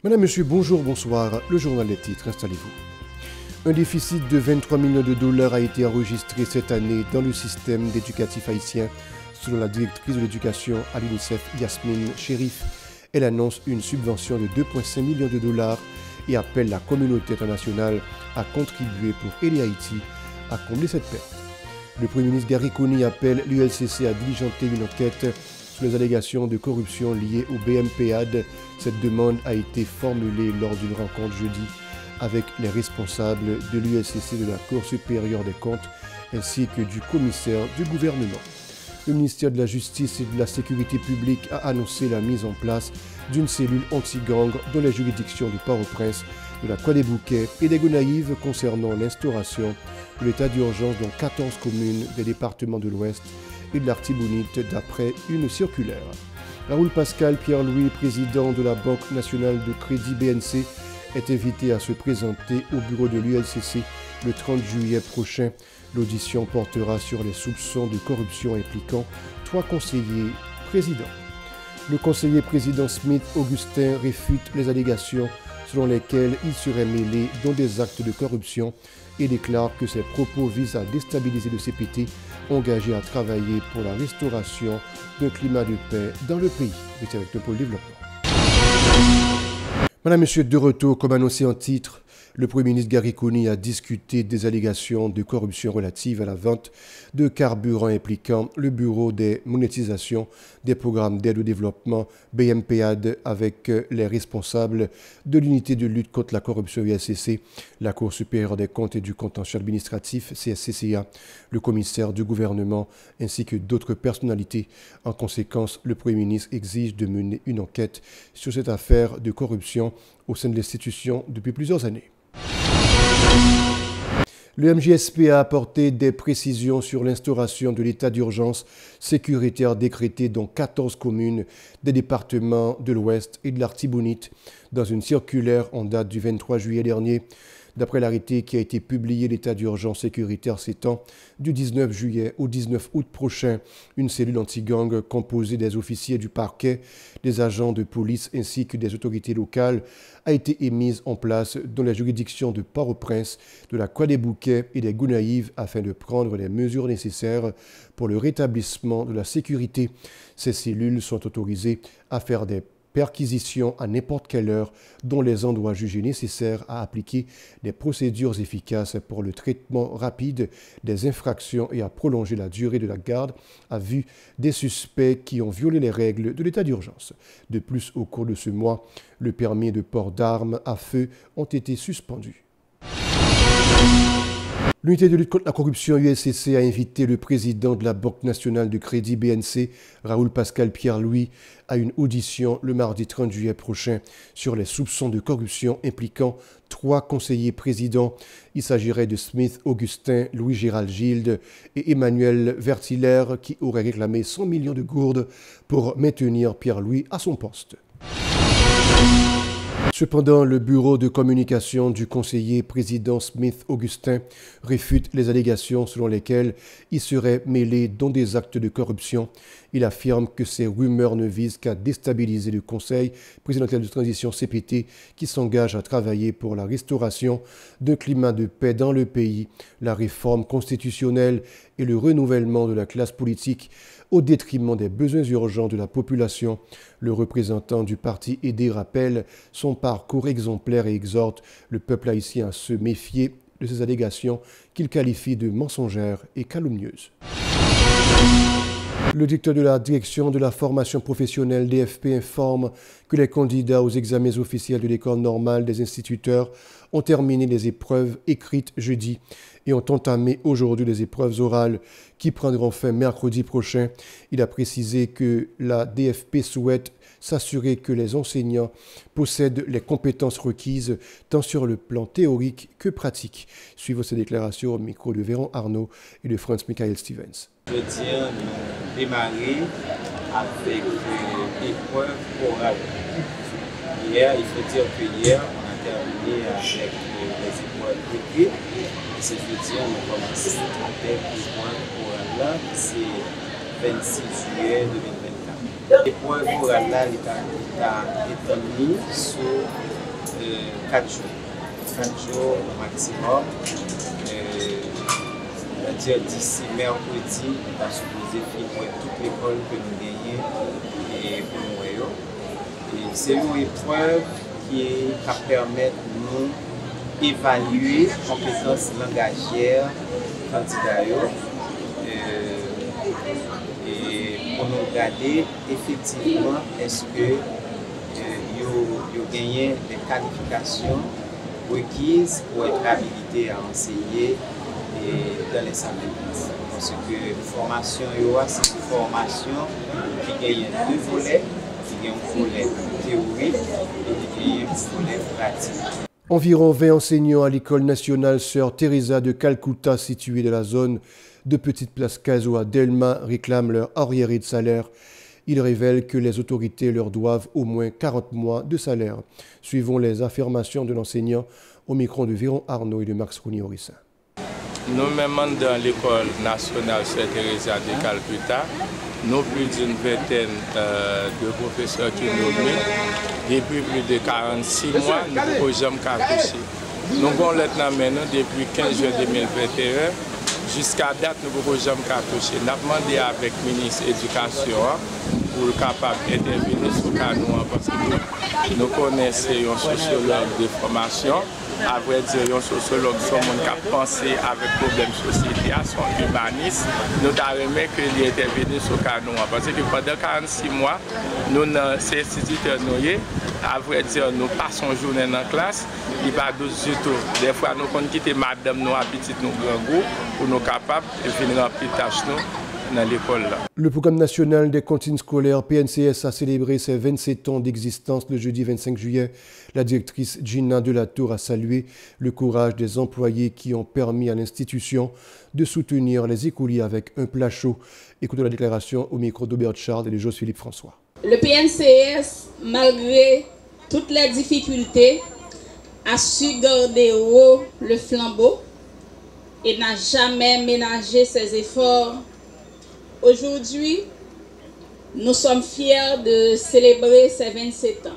Madame, Monsieur, bonjour, bonsoir. Le journal des titres, installez-vous. Un déficit de 23 millions de dollars a été enregistré cette année dans le système éducatif haïtien, selon la directrice de l'éducation à l'UNICEF, Yasmine Chérif. Elle annonce une subvention de 2,5 millions de dollars et appelle la communauté internationale à contribuer pour aider Haïti à combler cette perte. Le Premier ministre Gary Coney appelle l'ULCC à diligenter une enquête sur les allégations de corruption liées au BMPAD. Cette demande a été formulée lors d'une rencontre jeudi avec les responsables de l'ULCC, de la Cour supérieure des comptes ainsi que du commissaire du gouvernement. Le ministère de la Justice et de la Sécurité publique a annoncé la mise en place d'une cellule anti-gang dans les juridictions de Port-au-Prince, de la Croix-des-Bouquets et des Gonaïves concernant l'instauration de l'état d'urgence dans 14 communes des départements de l'Ouest et de l'Artibonite d'après une circulaire. Raoul Pascal Pierre-Louis, président de la Banque nationale de crédit BNC, est invité à se présenter au bureau de l'ULCC le 30 juillet prochain. L'audition portera sur les soupçons de corruption impliquant 3 conseillers présidents. Le conseiller président Smith Augustin réfute les allégations selon lesquelles il serait mêlé dans des actes de corruption et déclare que ses propos visent à déstabiliser le CPT engagé à travailler pour la restauration d'un climat de paix dans le pays. Restez avec nous pour le développement. Madame, Monsieur, de retour, comme annoncé en titre, le Premier ministre Gary Coney a discuté des allégations de corruption relatives à la vente de carburant impliquant le Bureau des monétisations des programmes d'aide au développement BMPAD avec les responsables de l'unité de lutte contre la corruption ULCC, la Cour supérieure des comptes et du contentieux administratif CSCCA, le commissaire du gouvernement ainsi que d'autres personnalités. En conséquence, le Premier ministre exige de mener une enquête sur cette affaire de corruption au sein de l'institution depuis plusieurs années. Le MJSP a apporté des précisions sur l'instauration de l'état d'urgence sécuritaire décrété dans 14 communes des départements de l'Ouest et de l'Artibonite dans une circulaire en date du 23 juillet dernier. D'après l'arrêté qui a été publié, l'état d'urgence sécuritaire s'étend du 19 juillet au 19 août prochain. Une cellule anti-gang composée des officiers du parquet, des agents de police ainsi que des autorités locales a été émise en place dans les juridictions de Port-au-Prince, de la Croix-des-Bouquets et des Gonaïves afin de prendre les mesures nécessaires pour le rétablissement de la sécurité. Ces cellules sont autorisées à faire des perquisitions à n'importe quelle heure dans les endroits jugés nécessaires à appliquer des procédures efficaces pour le traitement rapide des infractions et à prolonger la durée de la garde à vue des suspects qui ont violé les règles de l'état d'urgence. De plus, au cours de ce mois, le permis de port d'armes à feu ont été suspendus. L'unité de lutte contre la corruption ULCC a invité le président de la Banque nationale de crédit BNC, Raoul Pascal Pierre-Louis, à une audition le mardi 30 juillet prochain sur les soupçons de corruption impliquant 3 conseillers présidents. Il s'agirait de Smith Augustin, Louis-Gérald Gilde et Emmanuel Vertiller qui auraient réclamé 100 millions de gourdes pour maintenir Pierre-Louis à son poste. Cependant, le bureau de communication du conseiller président Smith Augustin réfute les allégations selon lesquelles il serait mêlé dans des actes de corruption. Il affirme que ces rumeurs ne visent qu'à déstabiliser le Conseil présidentiel de transition CPT qui s'engage à travailler pour la restauration d'un climat de paix dans le pays, la réforme constitutionnelle et le renouvellement de la classe politique au détriment des besoins urgents de la population. Le représentant du parti aidé rappelle son parcours exemplaire et exhorte le peuple haïtien à se méfier de ces allégations qu'il qualifie de mensongères et calomnieuses. Le directeur de la direction de la formation professionnelle DFP informe que les candidats aux examens officiels de l'école normale des instituteurs ont terminé les épreuves écrites jeudi et ont entamé aujourd'hui les épreuves orales qui prendront fin mercredi prochain. Il a précisé que la DFP souhaite s'assurer que les enseignants possèdent les compétences requises tant sur le plan théorique que pratique. Suivez ces déclarations au micro de Véron Arnaud et de Franz Michael Stevens. Je tiens à démarrer avec l'épreuve orale. Hier, il faut dire que hier, on a terminé avec les épreuves écrites. Ce jeudi, on a commencé avec l'épreuve orale là, c'est 26 juillet 2024. L'épreuve orale là est établie sur 4 jours. 4 jours au maximum. C'est-à-dire d'ici mercredi, on a supposé finir toute l'école que nous gagnons et pour nous. Et c'est une épreuve qui va permettre de nous évaluer les compétences langagières candidats et pour nous regarder effectivement est-ce que vous gagnez des qualifications requises pour être habilité à enseigner dans les salles de classe. Parce que la formation, c'est une formation qui gagne 2 volets, qui gagne un volet théorique et qui gagne un volet pratique. Environ 20 enseignants à l'école nationale Sœur Teresa de Calcutta, située dans la zone de Petite Place Caso à Delma, réclament leur arriéré de salaire. Ils révèlent que les autorités leur doivent au moins 40 mois de salaire. Suivons les affirmations de l'enseignant au micro de Véron Arnaud et de Max Rouni-Orissin. Nous-mêmes dans l'école nationale Sœur Teresa de Calcutta, nous plus d'une vingtaine de professeurs qui nous nommés. Depuis plus de 46 mois, nous n'avons jamais touché. Nous avons maintenant depuis 15 juin 2021, jusqu'à date, nous n'avons jamais touché. Nous avons demandé avec le ministre de l'Éducation pour être capable d'intervenir sur le canon parce que nous connaissons un sociologue de formation. À vrai dire, un sociologue, qui a pensé avec problème de société, son humaniste, nous avons aimé qu'il intervienne sur le canon. Parce que pendant 46 mois, nous sommes instituteurs, à vrai dire, nous passons journée dans la classe, il n'y a pas de du tout. Des fois, nous avons quitté madame, nous, petite, nous, grand goût, pour nous capables de venir remplir les tâches dans l'école. Le programme national des cantines scolaires PNCS a célébré ses 27 ans d'existence le jeudi 25 juillet. La directrice Gina Delatour a salué le courage des employés qui ont permis à l'institution de soutenir les écoliers avec un plat chaud. Écoutons la déclaration au micro d'Aubert Charles et de José-Philippe François. Le PNCS, malgré toutes les difficultés, a su garder haut le flambeau et n'a jamais ménagé ses efforts. Aujourd'hui, nous sommes fiers de célébrer ces 27 ans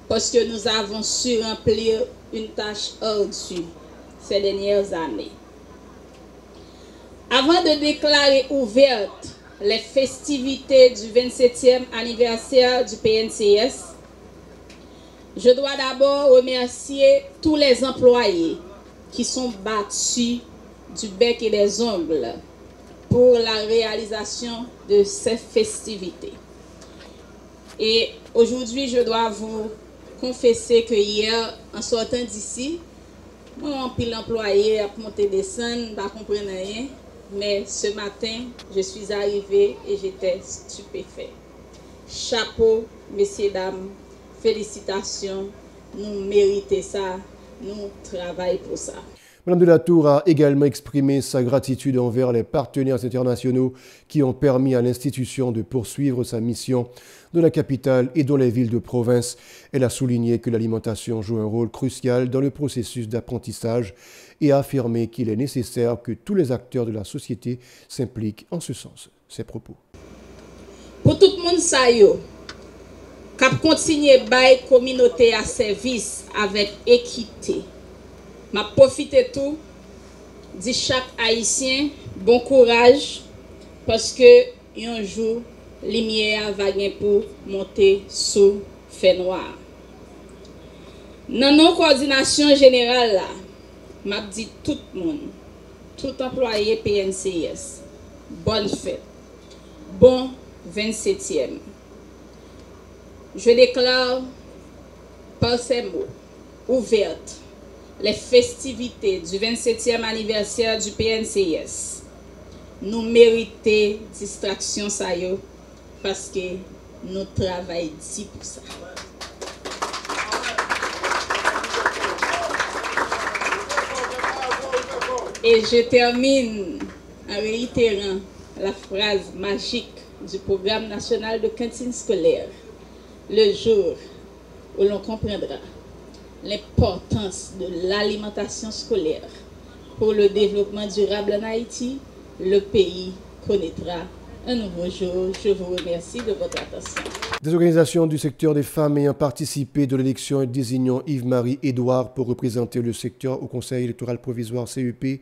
parce que nous avons su remplir une tâche ardue ces dernières années. Avant de déclarer ouvertes les festivités du 27e anniversaire du PNCS, je dois d'abord remercier tous les employés qui sont battus du bec et des ongles pour la réalisation de ces festivités. Et aujourd'hui, je dois vous confesser que hier, en sortant d'ici, mon pile employé a monté des scènes, je ne comprenais rien, mais ce matin, je suis arrivée et j'étais stupéfait. Chapeau, messieurs, dames, félicitations, nous méritons ça, nous travaillons pour ça. Madame Delatour a également exprimé sa gratitude envers les partenaires internationaux qui ont permis à l'institution de poursuivre sa mission dans la capitale et dans les villes de province. Elle a souligné que l'alimentation joue un rôle crucial dans le processus d'apprentissage et a affirmé qu'il est nécessaire que tous les acteurs de la société s'impliquent en ce sens. Ses propos. Pour tout le monde, ça y est, cap continuer bail communauté à service avec équité. M'a profité tout, dit chaque Haïtien, bon courage, parce que un jour, lumière va gagner pour monter sous fait noir. Dans nos coordinations générales là, m'a dit tout le monde, tout employé PNCS, bonne fête, bon 27e. Je déclare par ces mots, ouverte, les festivités du 27e anniversaire du PNCS. Nous méritons distraction ça yo, parce que nous travaillons ici pour ça. Et je termine en réitérant la phrase magique du programme national de cantine scolaire. Le jour où l'on comprendra l'importance de l'alimentation scolaire pour le développement durable en Haïti, le pays connaîtra un nouveau jour. Je vous remercie de votre attention. Des organisations du secteur des femmes ayant participé de l'élection et désignant Yves-Marie Édouard pour représenter le secteur au Conseil électoral provisoire CEP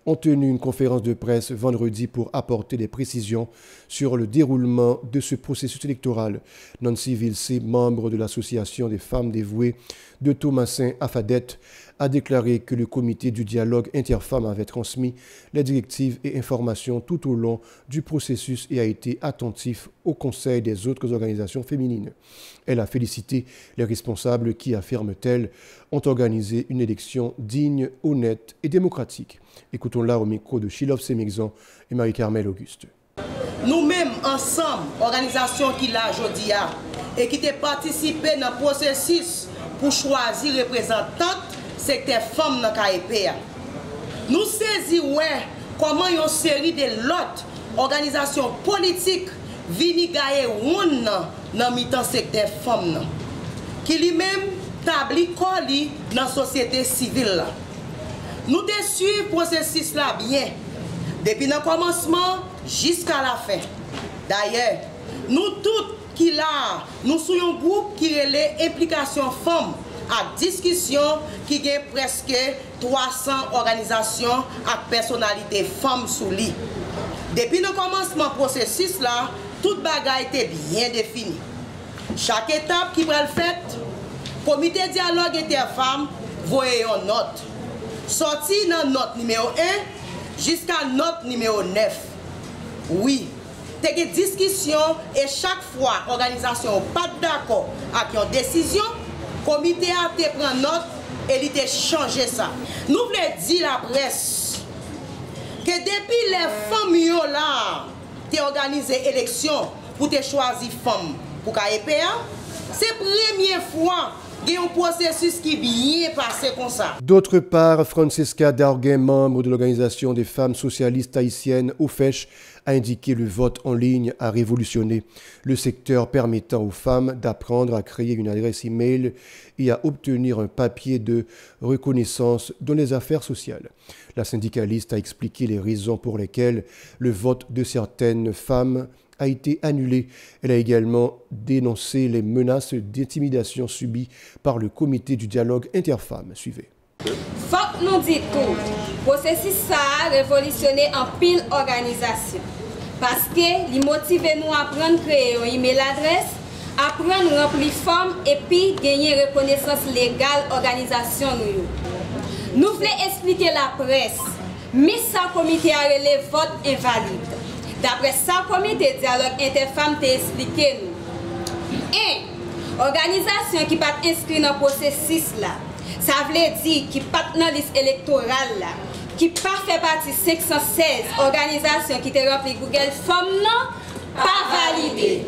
ont tenu une conférence de presse vendredi pour apporter des précisions sur le déroulement de ce processus électoral. Nancy Vilsé, membre de l'association des femmes dévouées de Thomasin Afadette, a déclaré que le comité du dialogue interfemmes avait transmis les directives et informations tout au long du processus et a été attentif au conseil des autres organisations féminines. Elle a félicité les responsables qui, affirme-t-elle, ont organisé une élection digne, honnête et démocratique. Écoutons-la au micro de Chilov Semexan et Marie-Carmel Auguste. Nous-mêmes, ensemble, organisation qui l'a aujourd'hui et qui a participé dans le processus pour choisir représentante, c'est que les femmes dans le KEP. Nous saisissons comment une série de l'autre organisations politiques viennent gagner dans le mi-temps secteur femmes qui lui-même établit dans la société civile. Nous suivons le processus là bien, depuis le commencement jusqu'à la fin. D'ailleurs, nous tous qui là, nous sommes un groupe qui relève l'implication femmes à discussion qui a presque 300 organisations et personnalités femmes sous lui. Depuis le commencement du processus là, toute bagaille était bien définie. Chaque étape qui va le fait, comité dialogue interfemmes voyez une note. Sorti dans note numéro 1 jusqu'à note numéro 9. Oui, il y a des discussions et chaque fois l'organisation n'est pas d'accord avec une décision, le comité a pris note et il a changé ça. Nous voulons dire à la presse que depuis les femmes là, qui ont organisé l'élection pour choisir femmes pour KEPA, c'est la première fois qu'il y a un processus qui est bien passé comme ça. D'autre part, Francesca Darguin, membre de l'Organisation des femmes socialistes haïtiennes, OFECH, a indiqué le vote en ligne a révolutionné le secteur permettant aux femmes d'apprendre à créer une adresse e-mail et à obtenir un papier de reconnaissance dans les affaires sociales. La syndicaliste a expliqué les raisons pour lesquelles le vote de certaines femmes a été annulé. Elle a également dénoncé les menaces d'intimidation subies par le comité du dialogue interfemmes. Suivez. Faut que nous disions tout. Le processus a révolutionné en pile organisation. Parce que il motive nous à apprendre à créer une email adresse, apprendre à remplir forme et puis gagner reconnaissance légale organisation. Nous voulons expliquer la presse, mais ça comité a relevé vote invalide. D'après ça, le comité de dialogue interfemmes t'a expliqué nous. Et organisation qui pas inscrite dans le processus là, ça veut dire qui pas dans la liste électorale là, qui pas fait partie de 516 organisations qui te rempli Google Form non, pas validé.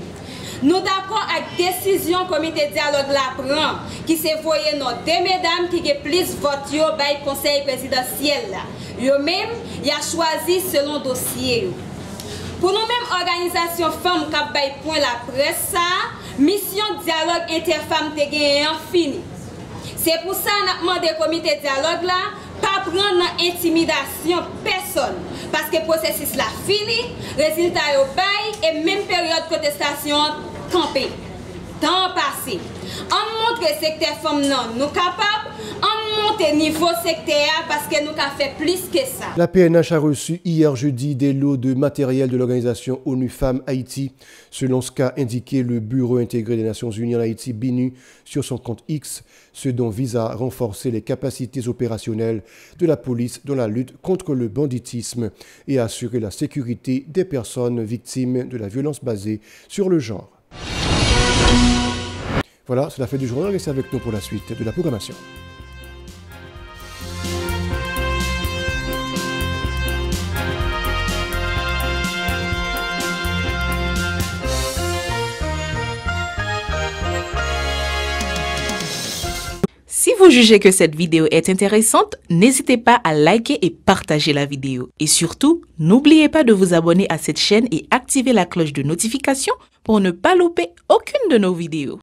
Nous d'accord avec la décision comité de dialogue la prend, qui s'est voyé nos deux mesdames qui ont plus vote yo by conseil présidentiel là. Yo même, y a choisi selon dossier. Pour nous-mêmes, organisation femmes qui ont point la presse, ça, mission dialogue interfemmes te gagné en fini. C'est pour ça que nous avons demandé au comité de dialogue là, pas prendre intimidation personne. Parce que le processus là fini, résultat est bail et même période de contestation campé. Temps passé. On montre que le secteur femmes non, nous capables, on monte le niveau secteur parce que nous avons fait plus que ça. La PNH a reçu hier jeudi des lots de matériel de l'organisation ONU Femmes Haïti, selon ce qu'a indiqué le Bureau intégré des Nations Unies en Haïti, BINU, sur son compte X, ce dont vise à renforcer les capacités opérationnelles de la police dans la lutte contre le banditisme et à assurer la sécurité des personnes victimes de la violence basée sur le genre. Voilà, c'est la fin du journal. Restez avec nous pour la suite de la programmation. Si vous jugez que cette vidéo est intéressante, n'hésitez pas à liker et partager la vidéo. Et surtout, n'oubliez pas de vous abonner à cette chaîne et activer la cloche de notification pour ne pas louper aucune de nos vidéos.